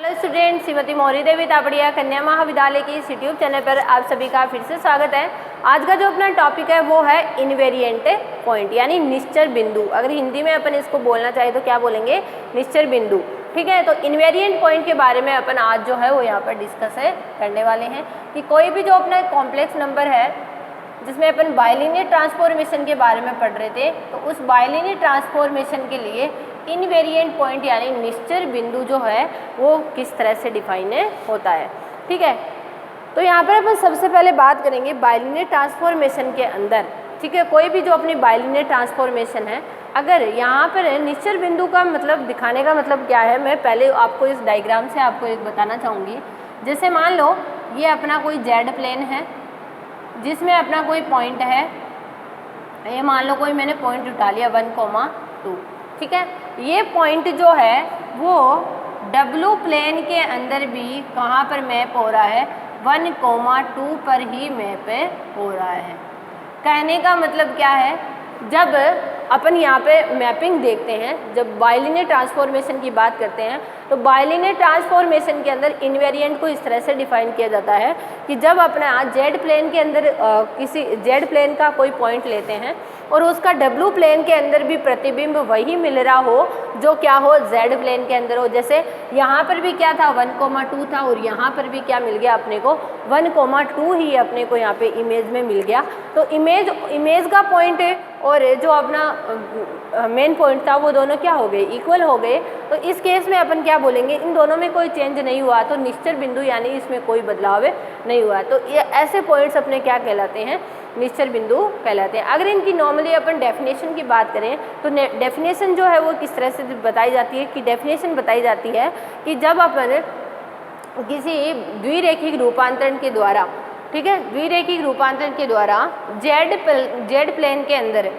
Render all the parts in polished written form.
Hello student, Shrimati मौरी देवी तापड़िया कन्या महाविद्यालय की इस यूट्यूब चैनल पर आप सभी का फिर से स्वागत है। आज का जो अपना टॉपिक है वो है इनवेरिएंट पॉइंट यानी निश्चर बिंदु। अगर हिंदी में अपन इसको बोलना चाहे तो क्या बोलेंगे, निश्चर बिंदु। ठीक है, तो इनवेरिएंट पॉइंट के बारे में अपन आज जो है वो यहाँ पर डिस्कस करने वाले हैं कि कोई भी जो अपना कॉम्प्लेक्स नंबर है जिसमें अपन बाइलिनियर ट्रांसफॉर्मेशन के बारे में पढ़ रहे थे, तो उस बाइलिनियर ट्रांसफॉर्मेशन के लिए इनवेरिएंट पॉइंट यानी निश्चर बिंदु जो है वो किस तरह से डिफाइन होता है। ठीक है, तो यहाँ पर अपन सबसे पहले बात करेंगे बाइलिनियर ट्रांसफॉर्मेशन के अंदर। ठीक है, कोई भी जो अपनी बाइलिनियर ट्रांसफॉर्मेशन है, अगर यहाँ पर निश्चर बिंदु का मतलब दिखाने का मतलब क्या है, मैं पहले आपको इस डायग्राम से आपको एक बताना चाहूँगी। जैसे मान लो ये अपना कोई जेड प्लेन है जिसमें अपना कोई पॉइंट है, ये मान लो कोई मैंने पॉइंट उठा लिया 1,2। ठीक है, ये पॉइंट जो है वो डब्लू प्लेन के अंदर भी कहाँ पर मैप हो रहा है, 1,2 पर ही मैप हो रहा है। कहने का मतलब क्या है, जब अपन यहाँ पे मैपिंग देखते हैं, जब बाइलिनियर ट्रांसफॉर्मेशन की बात करते हैं, तो बाइलिनियर ट्रांसफॉर्मेशन के अंदर इनवेरिएंट को इस तरह से डिफाइन किया जाता है कि जब अपना जेड प्लेन के अंदर किसी जेड प्लेन का कोई पॉइंट लेते हैं और उसका डब्लू प्लेन के अंदर भी प्रतिबिंब वही मिल रहा हो जो क्या हो, जेड प्लेन के अंदर हो। जैसे यहाँ पर भी क्या था, 1,2 था और यहाँ पर भी क्या मिल गया अपने को, 1,2 ही अपने को यहाँ पे इमेज में मिल गया। तो इमेज का पॉइंट और जो अपना मेन पॉइंट था वो दोनों क्या हो गए, इक्वल हो गए। तो इस केस में अपन क्या बोलेंगे, इन दोनों में कोई चेंज नहीं हुआ, तो निश्चर बिंदु यानी इसमें कोई बदलाव नहीं हुआ। तो ये ऐसे पॉइंट्स अपने क्या कहलाते हैं, निश्चर बिंदु कहलाते हैं। अगर इनकी नॉर्मली अपन डेफिनेशन की बात करें तो डेफिनेशन जो है वो किस तरह से बताई जाती है कि डेफिनेशन बताई जाती है कि जब अपन किसी द्विरेखिक रूपांतरण के द्वारा, ठीक है, द्विरेखिक रूपांतरण के द्वारा जेड प्लेन के अंदर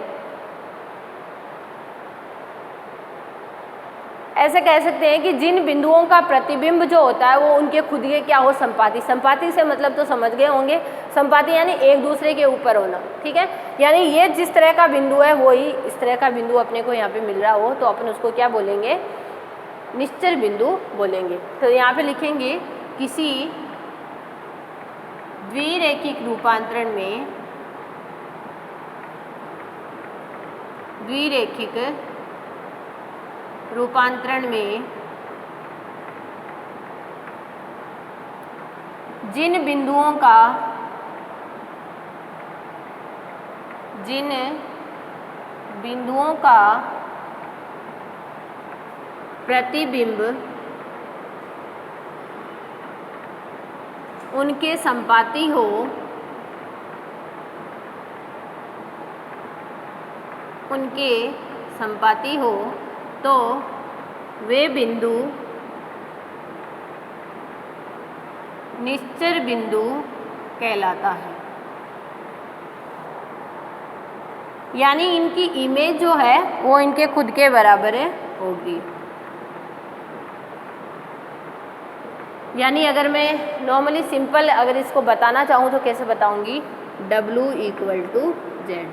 ऐसे कह सकते हैं कि जिन बिंदुओं का प्रतिबिंब जो होता है वो उनके खुद के क्या हो, संपाती। संपाती से मतलब तो समझ गए होंगे, संपाती यानी एक दूसरे के ऊपर होना। ठीक है, यानी ये जिस तरह का बिंदु है वो ही इस तरह का बिंदु अपने को यहाँ पे मिल रहा हो, तो अपन उसको क्या बोलेंगे, निश्चर बिंदु बोलेंगे। तो यहाँ पे लिखेंगे किसी द्विरेखिक रूपांतरण में, द्विरेखिक रूपांतरण में जिन बिंदुओं का प्रतिबिंब उनके संपाती हो, तो वे बिंदु निश्चर बिंदु कहलाता है। यानी इनकी इमेज जो है वो इनके खुद के बराबर होगी। यानी अगर मैं नॉर्मली सिंपल अगर इसको बताना चाहूँ तो कैसे बताऊँगी, W = Z।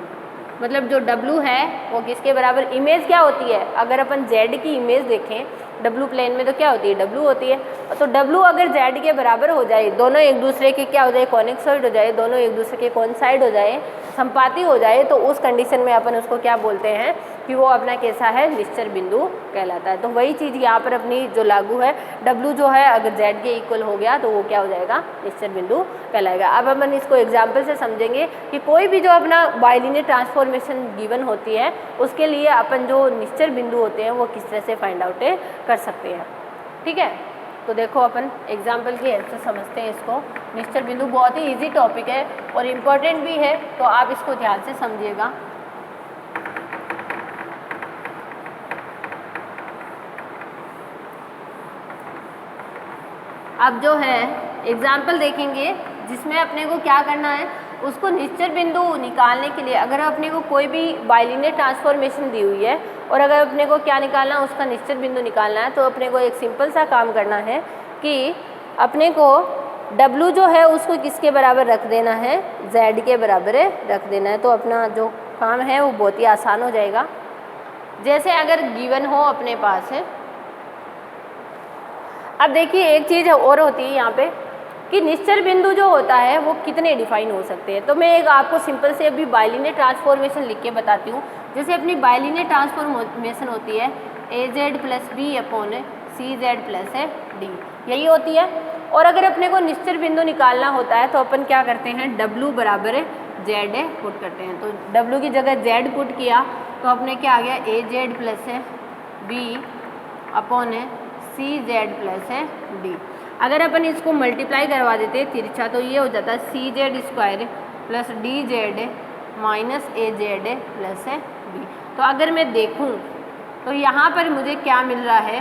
मतलब जो W है वो किसके बराबर, इमेज क्या होती है, अगर अपन Z की इमेज देखें W प्लेन में तो क्या होती है, W होती है। तो W अगर Z के बराबर हो जाए, दोनों एक दूसरे के क्या हो जाए, कॉनिक्सॉइड हो जाए, दोनों एक दूसरे के कोइंसाइड हो जाए, संपाती हो जाए, तो उस कंडीशन में अपन उसको क्या बोलते हैं कि वो अपना कैसा है, निश्चर बिंदु कहलाता है। तो वही चीज़ यहाँ पर अपनी जो लागू है, W जो है अगर Z के इक्वल हो गया तो वो क्या हो जाएगा, निश्चर बिंदु कहलाएगा। अब अपन इसको एग्जाम्पल से समझेंगे कि कोई भी जो अपना बाइलिनियर ट्रांसफॉर्मेशन गिवन होती है उसके लिए अपन जो निश्चर बिंदु होते हैं वो किस तरह से फाइंड आउट कर सकते हैं। ठीक है, तो देखो अपन एग्जाम्पल की हेल्प से समझते हैं इसको। निश्चर बिंदु बहुत ही इजी टॉपिक है और इम्पोर्टेंट भी है, तो आप इसको ध्यान से समझिएगा। अब जो है एग्जाम्पल देखेंगे जिसमें अपने को क्या करना है, उसको निश्चर बिंदु निकालने के लिए अगर अपने को कोई भी बाइलिनियर ट्रांसफॉर्मेशन दी हुई है और अगर अपने को क्या निकालना है, उसका निश्चर बिंदु निकालना है, तो अपने को एक सिंपल सा काम करना है कि अपने को W जो है उसको किसके बराबर रख देना है, Z के बराबर रख देना है। तो अपना जो काम है वो बहुत ही आसान हो जाएगा। जैसे अगर गिवन हो अपने पास है अब देखिए एक चीज़ और होती है यहाँ पे कि निश्चल बिंदु जो होता है वो कितने डिफाइन हो सकते हैं। तो मैं एक आपको सिंपल से अभी बाइलिनियर ट्रांसफॉर्मेशन लिख के बताती हूँ। जैसे अपनी बाइलिनियर ट्रांसफॉर्मेशन होती है AZ plus B upon CZ plus D, यही होती है। और अगर अपने को निश्चल बिंदु निकालना होता है तो अपन क्या करते हैं, W बराबर Z पुट करते हैं। तो W की जगह Z पुट किया तो अपने क्या आ गया, AZ plus B upon CZ plus D। अगर अपन इसको मल्टीप्लाई करवा देते तिरछा तो ये हो जाता है CZ square plus DZ minus AZ plus B। तो अगर मैं देखूं तो यहाँ पर मुझे क्या मिल रहा है,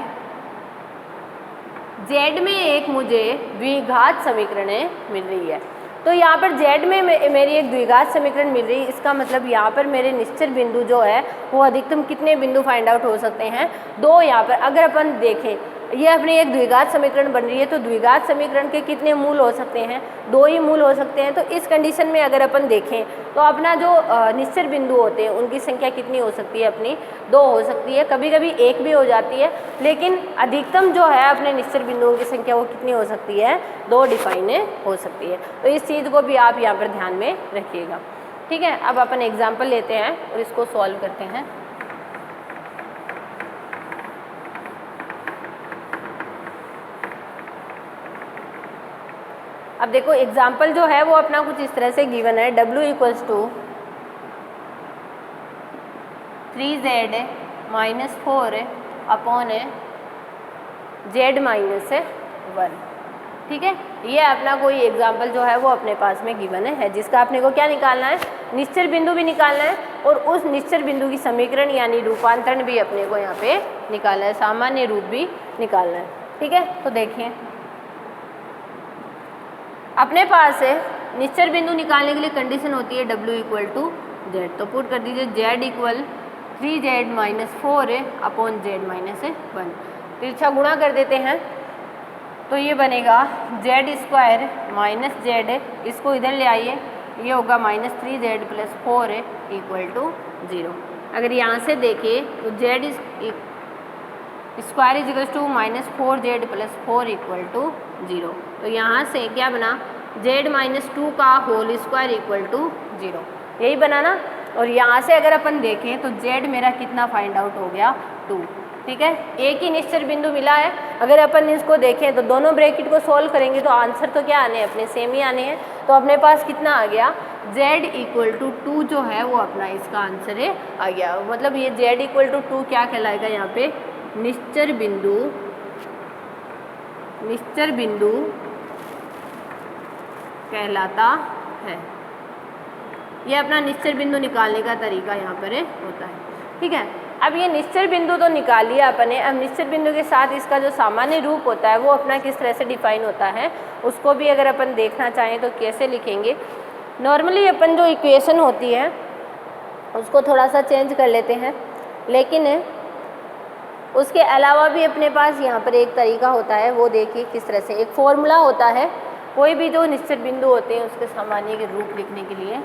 Z में एक मुझे द्विघात समीकरण मिल रही है। तो यहाँ पर Z में मेरी एक द्विघात समीकरण मिल रही है। इसका मतलब यहाँ पर मेरे निश्चल बिंदु जो है वो अधिकतम कितने बिंदु फाइंड आउट हो सकते हैं, 2। यहाँ पर अगर अपन देखें ये अपनी एक द्विघात समीकरण बन रही है तो द्विघात समीकरण के कितने मूल हो सकते हैं, 2 ही मूल हो सकते हैं। तो इस कंडीशन में अगर अपन देखें तो अपना जो निश्चल बिंदु होते हैं उनकी संख्या कितनी हो सकती है, अपनी 2 हो सकती है, कभी कभी 1 भी हो जाती है, लेकिन अधिकतम जो है अपने निश्चल बिंदुओं की संख्या वो कितनी हो सकती है, 2 डिफाइन हो सकती है। तो इस चीज़ को भी आप यहाँ पर ध्यान में रखिएगा। ठीक है, अब अपन एग्जाम्पल लेते हैं और इसको सॉल्व करते हैं। अब देखो एग्जाम्पल जो है वो अपना कुछ इस तरह से गिवन है, W equals to 3Z minus 4 upon Z minus 1। ठीक है, ये अपना कोई एग्जाम्पल जो है वो अपने पास में गिवन है, जिसका अपने को क्या निकालना है, निश्चल बिंदु भी निकालना है और उस निश्चल बिंदु की समीकरण यानी रूपांतरण भी अपने को यहाँ पे निकालना है, सामान्य रूप भी निकालना है। ठीक है, तो देखिए अपने पास निश्चल बिंदु निकालने के लिए कंडीशन होती है W इक्वल टू Z। तो पुट कर दीजिए Z equal 3Z minus 4 upon Z minus 1। तिरछा गुणा कर देते हैं तो ये बनेगा Z स्क्वायर माइनस Z, इसको इधर ले आइए, ये होगा minus 3Z plus 4 equal to 0। अगर यहाँ से देखें तो Z square is equal to minus 4Z plus 4 equal to 0। तो यहाँ से क्या बना, Z माइनस 2 का होल स्क्वायर इक्वल टू 0, यही बना ना। और यहाँ से अगर अपन देखें तो Z मेरा कितना फाइंड आउट हो गया, 2। ठीक है, एक ही निश्चल बिंदु मिला है। अगर अपन इसको देखें तो दोनों ब्रैकेट को सॉल्व करेंगे तो आंसर तो क्या आने हैं, अपने सेम ही आने हैं। तो अपने पास कितना आ गया, Z इक्वल टू 2 जो है वो अपना इसका आंसर आ गया। मतलब ये Z इक्वल टू 2 क्या कहलाएगा, यहाँ पे निश्चल बिंदु कहलाता है। ये अपना निश्चल बिंदु निकालने का तरीका यहाँ पर होता है। ठीक है, अब ये निश्चल बिंदु तो निकाल लिया अपने। अब निश्चल बिंदु के साथ इसका जो सामान्य रूप होता है वो अपना किस तरह से डिफाइन होता है, उसको भी अगर अपन देखना चाहें तो कैसे लिखेंगे। नॉर्मली अपन जो इक्वेशन होती है उसको थोड़ा सा चेंज कर लेते हैं, लेकिन उसके अलावा भी अपने पास यहाँ पर एक तरीका होता है, वो देखिए किस तरह से। एक फॉर्मूला होता है कोई भी जो निश्चित बिंदु होते हैं उसके सामान्य के रूप लिखने के लिए।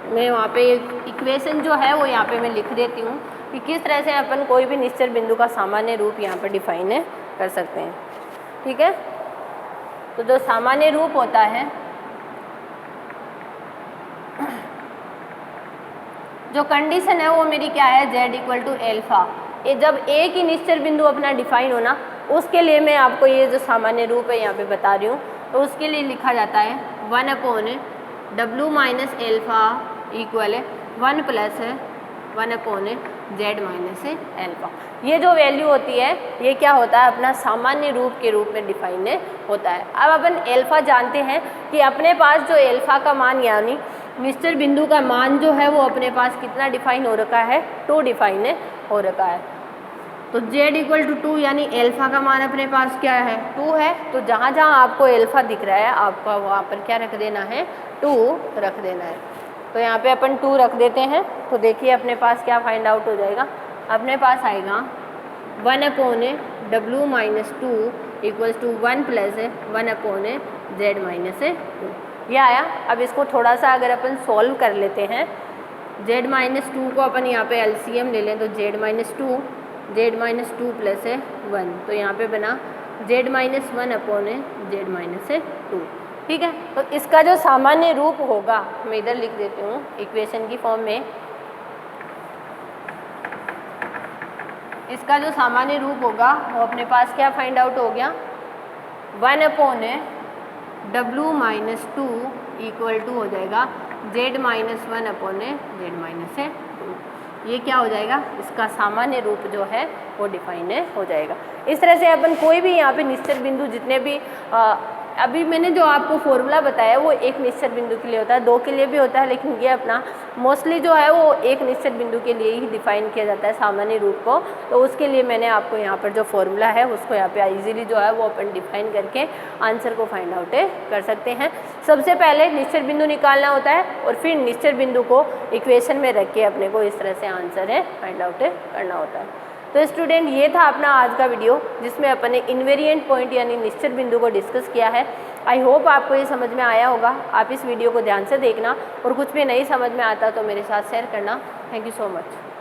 मैं वहाँ पे इक्वेशन जो है वो यहाँ पे मैं लिख देती हूँ कि किस तरह से अपन कोई भी निश्चित बिंदु का सामान्य रूप यहाँ पर डिफाइन कर सकते हैं। ठीक है, तो जो सामान्य रूप होता है, जो कंडीशन है वो मेरी क्या है, Z इक्वल टू एल्फा। ये जब एक ही निश्चल बिंदु अपना डिफाइन होना, उसके लिए मैं आपको ये जो सामान्य रूप है यहाँ पे बता रही हूँ। तो उसके लिए लिखा जाता है 1 upon W minus alpha equal 1 plus 1 upon Z minus alpha. ये जो वैल्यू होती है ये क्या होता है, अपना सामान्य रूप के रूप में डिफाइन होता है। अब अपन एल्फा जानते हैं कि अपने पास जो एल्फा का मान यानी निश्चल बिंदु का मान जो है वो अपने पास कितना डिफाइन हो रखा है, 2 डिफाइन हो रखा है। तो Z इक्वल टू 2 यानी एल्फा का मान अपने पास क्या है, 2 है। तो जहाँ जहाँ आपको एल्फा दिख रहा है आपको वहाँ पर क्या रख देना है, 2 रख देना है। तो यहाँ पे अपन 2 रख देते हैं। तो देखिए अपने पास क्या फाइंड आउट हो जाएगा, अपने पास आएगा 1 upon W minus 2 equals to 1 plus 1 upon Z minus 2, ये आया। अब इसको थोड़ा सा अगर अपन सॉल्व कर लेते हैं, Z माइनस 2 को अपन यहाँ पे LCM ले लें तो Z minus 2 Z minus two plus है 1, तो यहाँ पे बना जेड माइनस 1 अपॉन है जेड माइनस है 2। ठीक है, तो इसका जो सामान्य रूप होगा मैं इधर लिख देती हूँ इक्वेशन की फॉर्म में। इसका जो सामान्य रूप होगा वो अपने पास क्या फाइंड आउट हो गया, 1 अपॉन है डब्लू माइनस 2 इक्वल टू हो जाएगा जेड माइनस 1 अपॉन है जेड माइनस है 2। ये क्या हो जाएगा, इसका सामान्य रूप जो है वो डिफाइन हो जाएगा। इस तरह से अपन कोई भी यहाँ पे निश्चित बिंदु जितने भी अभी मैंने जो आपको फॉर्मूला बताया वो एक निश्चित बिंदु के लिए होता है, 2 के लिए भी होता है, लेकिन ये अपना मोस्टली जो है वो एक निश्चित बिंदु के लिए ही डिफाइन किया जाता है सामान्य रूप को। तो उसके लिए मैंने आपको यहाँ पर जो फॉर्मूला है उसको यहाँ पे इजीली जो है वो अपन डिफाइन करके आंसर को फाइंड आउट कर सकते हैं। सबसे पहले निश्चित बिंदु निकालना होता है और फिर निश्चित बिंदु को इक्वेशन में रख के अपने को इस तरह से आंसर फाइंड आउट करना होता है। तो स्टूडेंट ये था अपना आज का वीडियो जिसमें अपन ने इन्वेरिएंट पॉइंट यानी निश्चित बिंदु को डिस्कस किया है। आई होप आपको ये समझ में आया होगा। आप इस वीडियो को ध्यान से देखना और कुछ भी नहीं समझ में आता तो मेरे साथ शेयर करना। Thank you so much.